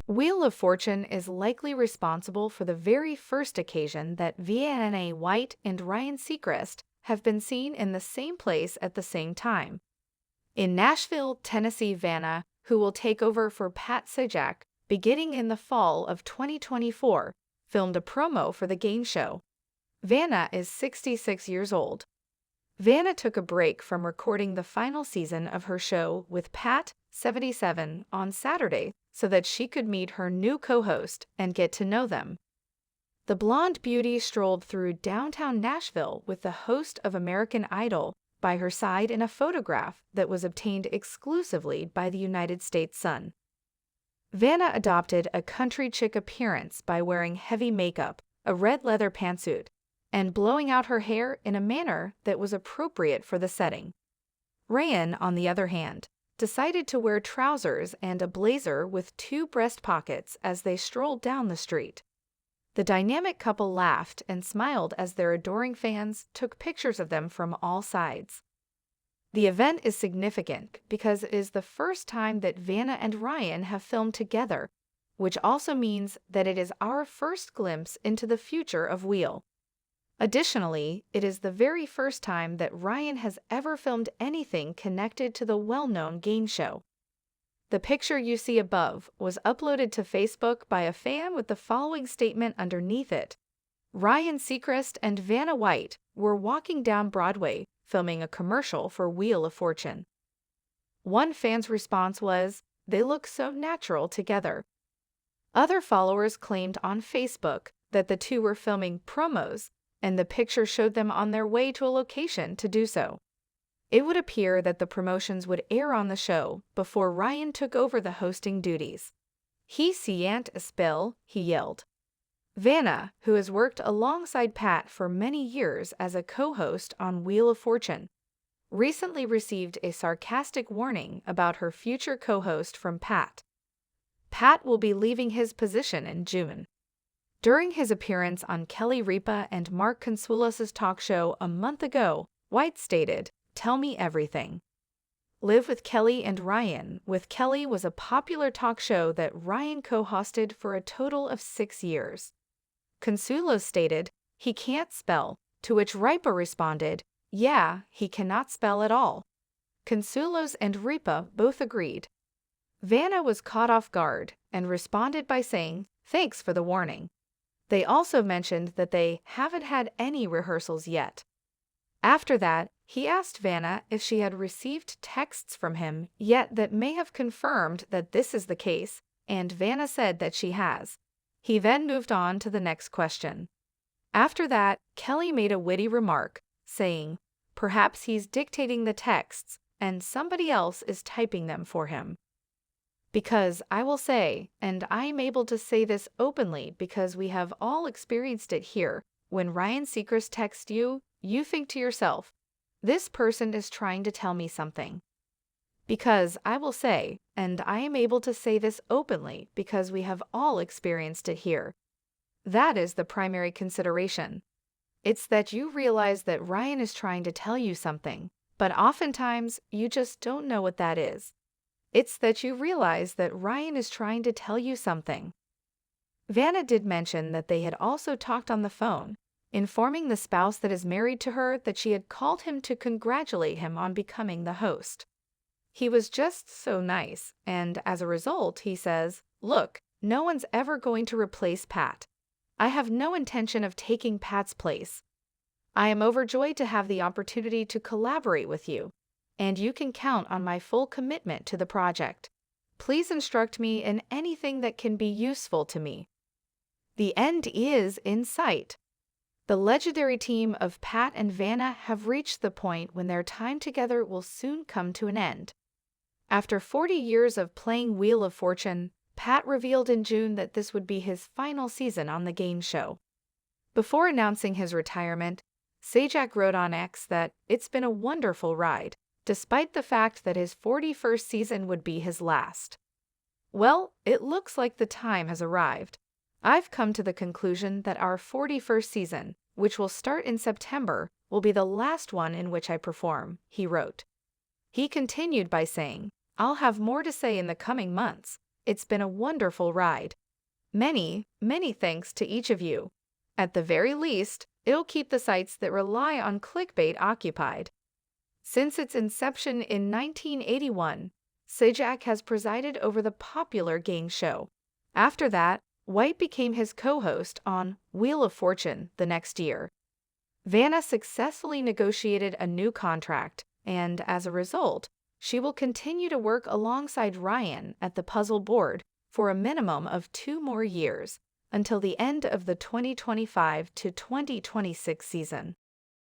Wheel of Fortune is likely responsible for the very first occasion that Vanna White and Ryan Seacrest have been seen in the same place at the same time. In Nashville, Tennessee, Vanna, who will take over for Pat Sajak beginning in the fall of 2024, filmed a promo for the game show. Vanna is 66 years old. Vanna took a break from recording the final season of her show with Pat, 77, on Saturday so that she could meet her new co-host and get to know them. The blonde beauty strolled through downtown Nashville with the host of American Idol by her side in a photograph that was obtained exclusively by the United States Sun. Vanna adopted a country chick appearance by wearing heavy makeup, a red leather pantsuit, and blowing out her hair in a manner that was appropriate for the setting. Ryan, on the other hand, decided to wear trousers and a blazer with two breast pockets as they strolled down the street. The dynamic couple laughed and smiled as their adoring fans took pictures of them from all sides. The event is significant because it is the first time that Vanna and Ryan have filmed together, which also means that it is our first glimpse into the future of Wheel. Additionally, it is the very first time that Ryan has ever filmed anything connected to the well-known game show. The picture you see above was uploaded to Facebook by a fan with the following statement underneath it. Ryan Seacrest and Vanna White were walking down Broadway, filming a commercial for Wheel of Fortune. One fan's response was, "They look so natural together." Other followers claimed on Facebook that the two were filming promos, and the picture showed them on their way to a location to do so. It would appear that the promotions would air on the show before Ryan took over the hosting duties. "He can't spell," he yelled. Vanna, who has worked alongside Pat for many years as a co-host on Wheel of Fortune, recently received a sarcastic warning about her future co-host from Pat. Pat will be leaving his position in June. During his appearance on Kelly Ripa and Mark Consuelos's talk show a month ago, White stated, "Tell me everything." Live with Kelly and Ryan with Kelly was a popular talk show that Ryan co-hosted for a total of 6 years. Consuelos stated, "He can't spell," to which Ripa responded, "Yeah, he cannot spell at all." Consuelos and Ripa both agreed. Vanna was caught off guard and responded by saying, "Thanks for the warning." They also mentioned that they haven't had any rehearsals yet. After that, he asked Vanna if she had received texts from him yet that may have confirmed that this is the case, and Vanna said that she has. He then moved on to the next question. After that, Kelly made a witty remark, saying, "Perhaps he's dictating the texts and somebody else is typing them for him." Because I will say, and I am able to say this openly because we have all experienced it here, when Ryan Seacrest texts you, you think to yourself, "This person is trying to tell me something." Because I will say, and I am able to say this openly because we have all experienced it here. That is the primary consideration. It's that you realize that Ryan is trying to tell you something, but oftentimes you just don't know what that is. It's that you realize that Ryan is trying to tell you something. Vanna did mention that they had also talked on the phone, informing the spouse that is married to her that she had called him to congratulate him on becoming the host. He was just so nice, and as a result, he says, "Look, no one's ever going to replace Pat. I have no intention of taking Pat's place. I am overjoyed to have the opportunity to collaborate with you, and you can count on my full commitment to the project. Please instruct me in anything that can be useful to me." The end is in sight. The legendary team of Pat and Vanna have reached the point when their time together will soon come to an end. After 40 years of playing Wheel of Fortune, Pat revealed in June that this would be his final season on the game show. Before announcing his retirement, Sajak wrote on X that it's been a wonderful ride, despite the fact that his 41st season would be his last. Well, it looks like the time has arrived. I've come to the conclusion that our 41st season, which will start in September, will be the last one in which I perform, he wrote. He continued by saying, "I'll have more to say in the coming months. It's been a wonderful ride. Many, many thanks to each of you. At the very least, it'll keep the sites that rely on clickbait occupied. Since its inception in 1981, Sajak has presided over the popular game show. After that, White became his co-host on Wheel of Fortune the next year. Vanna successfully negotiated a new contract, and as a result, she will continue to work alongside Ryan at the puzzle board for a minimum of 2 more years, until the end of the 2025 to 2026 season.